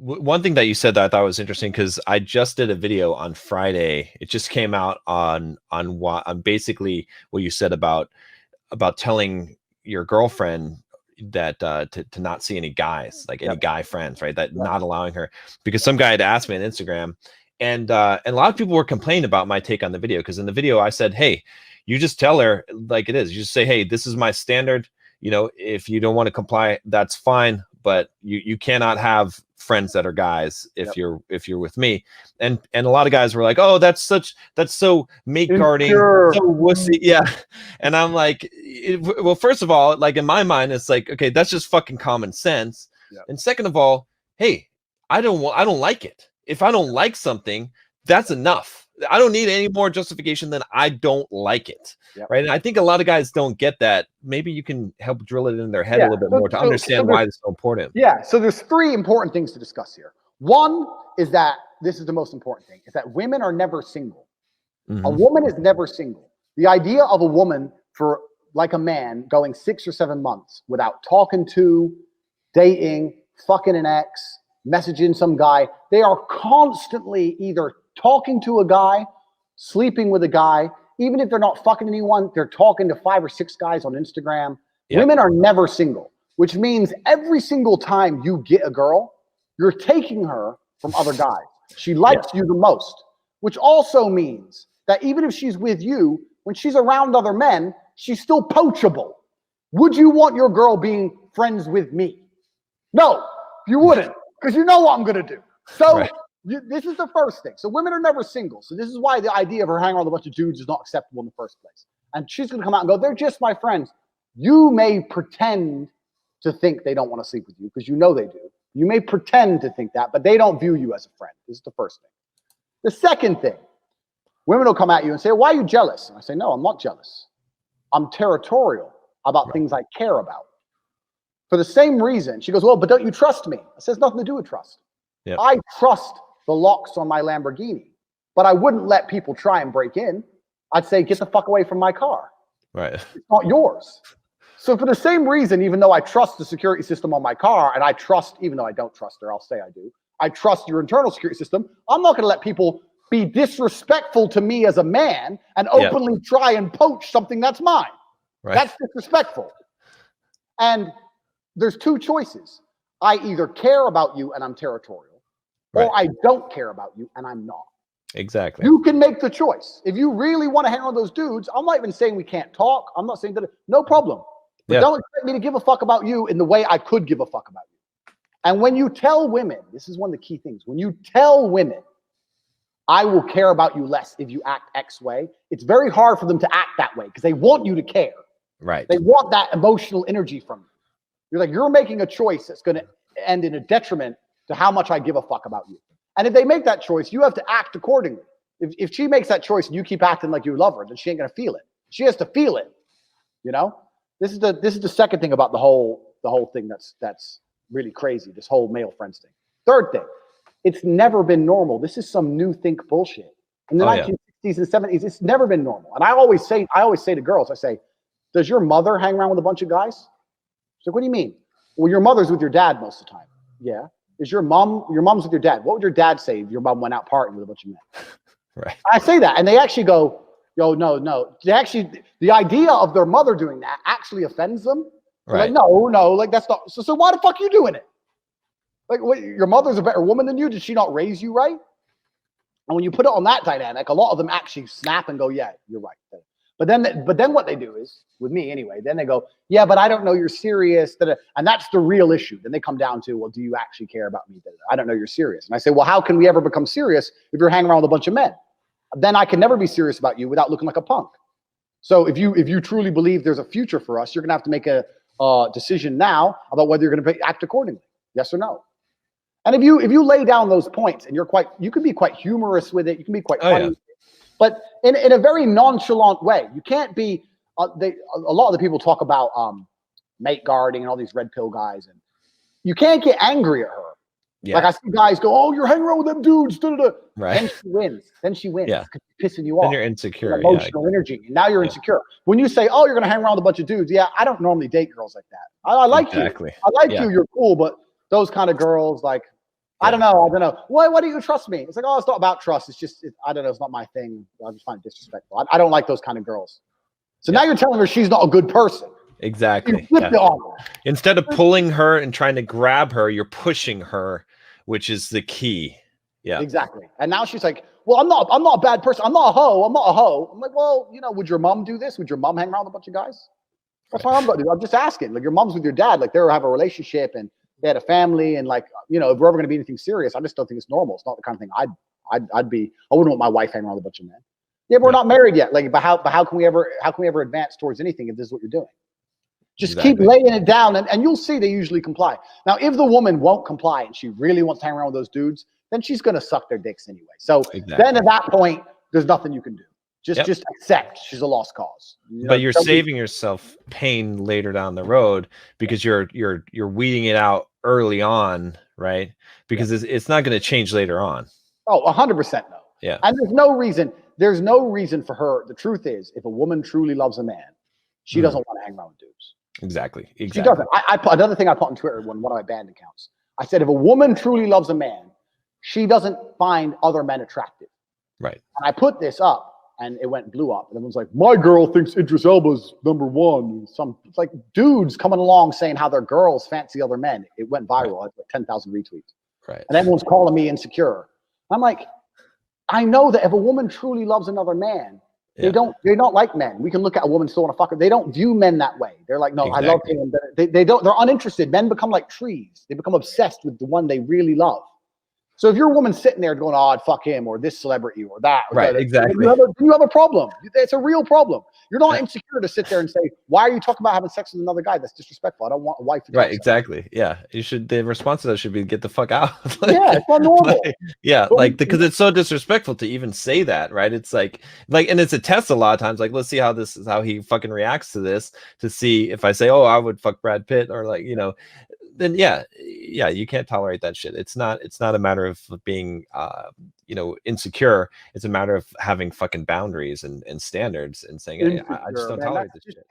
One thing that you said that I thought was interesting, because I just did a video on Friday. It just came out on basically what you said about telling your girlfriend that to not see any guys, like any guy friends, right? That not allowing her, because some guy had asked me on Instagram, and a lot of people were complaining about my take on the video, because in the video I said, hey, you just tell her like it is. You just say, hey, this is my standard. You know, if you don't want to comply, that's fine, but you cannot have friends that are guys if you're with me. And a lot of guys were like, oh, that's so mate guarding, so wussy. Yeah. And I'm like, well, first of all, like in my mind, it's like, okay, that's just fucking common sense. And second of all, hey, I don't like it. If I don't like something, that's enough. I don't need any more justification than I don't like it. Right. And I think a lot of guys don't get that. Maybe you can help drill it in their head a little bit more to understand why it's so important. Yeah. So there's three important things to discuss here. One is that this is the most important thing, is that women are never single. A woman is never single. The idea of a woman, for like a man, going 6 or 7 months without talking to, dating, fucking an ex, messaging some guy, they are constantly either talking to a guy, sleeping with a guy. Even if they're not fucking anyone, they're talking to 5 or 6 guys on Instagram. Women are never single, which means every single time you get a girl, you're taking her from other guys. She likes you the most, which also means that even if she's with you, when she's around other men, she's still poachable. Would you want your girl being friends with me? No, you wouldn't, because you know what I'm going to do. So this is the first thing. So women are never single. So this is why the idea of her hanging around with a bunch of dudes is not acceptable in the first place. And she's going to come out and go, they're just my friends. You may pretend to think they don't want to sleep with you, because you know they do. You may pretend to think that, but they don't view you as a friend. This is the first thing. The second thing, women will come at you and say, why are you jealous? And I say, no, I'm not jealous. I'm territorial about things I care about. For the same reason, she goes, well, but don't you trust me? It says nothing to do with trust. I trust the locks on my Lamborghini, but I wouldn't let people try and break in. I'd say, get the fuck away from my car. Right. It's not yours. So for the same reason, even though I trust the security system on my car, and I trust, even though I don't trust her, I'll say I do, I trust your internal security system, I'm not going to let people be disrespectful to me as a man and openly try and poach something that's mine. That's disrespectful. And there's two choices. I either care about you and I'm territorial, or I don't care about you and I'm not. Exactly. You can make the choice. If you really want to hang on those dudes, I'm not even saying we can't talk. I'm not saying that. No problem. But don't expect me to give a fuck about you in the way I could give a fuck about you. And when you tell women, this is one of the key things. When you tell women, I will care about you less if you act X way, it's very hard for them to act that way because they want you to care. Right. They want that emotional energy from you. You're like, you're making a choice that's going to end in a detriment to how much I give a fuck about you. And if they make that choice, you have to act accordingly. If she makes that choice and you keep acting like you love her, then she ain't going to feel it. She has to feel it. You know, this is the second thing about the whole thing that's really crazy. This whole male friends thing. Third thing, it's never been normal. This is some new think bullshit. In the 1960s and 70s, it's never been normal. And I always say to girls, I say, does your mother hang around with a bunch of guys? She's like, what do you mean? Well, your mother's with your dad most of the time. Yeah. Is your mom's with your dad? What would your dad say if your mom went out partying with a bunch of men? Right. I say that, and they actually go, yo, no. They actually, the idea of their mother doing that actually offends them. Right. Like, no, like that's not. So why the fuck are you doing it? Like, what, your mother's a better woman than you? Did she not raise you right? And when you put it on that dynamic, a lot of them actually snap and go, yeah, you're right. But then what they do is, with me anyway, then they go, yeah, but I don't know you're serious. And that's the real issue. Then they come down to, well, do you actually care about me? I don't know you're serious. And I say, well, how can we ever become serious if you're hanging around with a bunch of men? Then I can never be serious about you without looking like a punk. So if you truly believe there's a future for us, you're gonna have to make a decision now about whether you're gonna act accordingly, yes or no. And if you lay down those points and you can be quite humorous with it, you can be quite funny. But in a very nonchalant way. You can't be, a lot of the people talk about mate guarding and all these red pill guys, and you can't get angry at her. Yeah. Like I see guys go, oh, you're hanging around with them dudes. Right. Then she wins. Yeah. Because she's pissing you off. Then you're insecure. Emotional energy. And now you're insecure. When you say, oh, you're going to hang around with a bunch of dudes. Yeah, I don't normally date girls like that. I like you. I like you. You're cool. But those kind of girls, like, I don't know. Why do you trust me? It's like, oh, it's not about trust. It's just, I don't know. It's not my thing. I just find it disrespectful. I don't like those kind of girls. So now you're telling her she's not a good person. Exactly. Instead of pulling her and trying to grab her, you're pushing her, which is the key. Yeah, exactly. And now she's like, well, I'm not a bad person. I'm not a hoe. I'm not a hoe. I'm like, well, you know, would your mom do this? Would your mom hang around with a bunch of guys? That's what I'm going to do. I'm just asking. Like, your mom's with your dad. Like, they have a relationship and they had a family. And like, you know, if we're ever going to be anything serious, I just don't think it's normal. It's not the kind of thing I wouldn't want my wife hanging around with a bunch of men. Yeah, but we're not married yet. Like, but how can we ever advance towards anything if this is what you're doing? Just keep laying it down, and you'll see they usually comply. Now, if the woman won't comply and she really wants to hang around with those dudes, then she's going to suck their dicks anyway. So then at that point, there's nothing you can do. Just accept she's a lost cause. But you're saving yourself pain later down the road because you're weeding it out early on, right? Because it's not going to change later on. Oh, 100% no. Yeah. And there's no reason for her. The truth is, if a woman truly loves a man, she doesn't want to hang around with dudes. Exactly. She doesn't. I put another thing I put on Twitter, one of my banned accounts. I said, if a woman truly loves a man, she doesn't find other men attractive. Right. And I put this up, and it blew up. And everyone's like, my girl thinks Idris Elba's #1. It's like dudes coming along saying how their girls fancy other men. It went viral. Right. Like 10,000 retweets. Right. And everyone's calling me insecure. I'm like, I know that if a woman truly loves another man, they're not like men. We can look at a woman still want to fuck her. They don't view men that way. They're like, no, I love him. They're uninterested. Men become like trees. They become obsessed with the one they really love. So if you're a woman sitting there going, oh, I'd fuck him or this celebrity or that. Or right, that, exactly. You have a problem. It's a real problem. You're not insecure to sit there and say, why are you talking about having sex with another guy? That's disrespectful. I don't want a wife. Right, exactly. Yeah. The response to that should be get the fuck out. It's not normal. Because it's so disrespectful to even say that, right? It's like, and it's a test a lot of times. Like, let's see how he fucking reacts to this, to see if I say, oh, I would fuck Brad Pitt, or like, you know, then you can't tolerate that shit. It's not a matter of being insecure. It's a matter of having fucking boundaries and standards and saying, hey, I just don't tolerate this shit.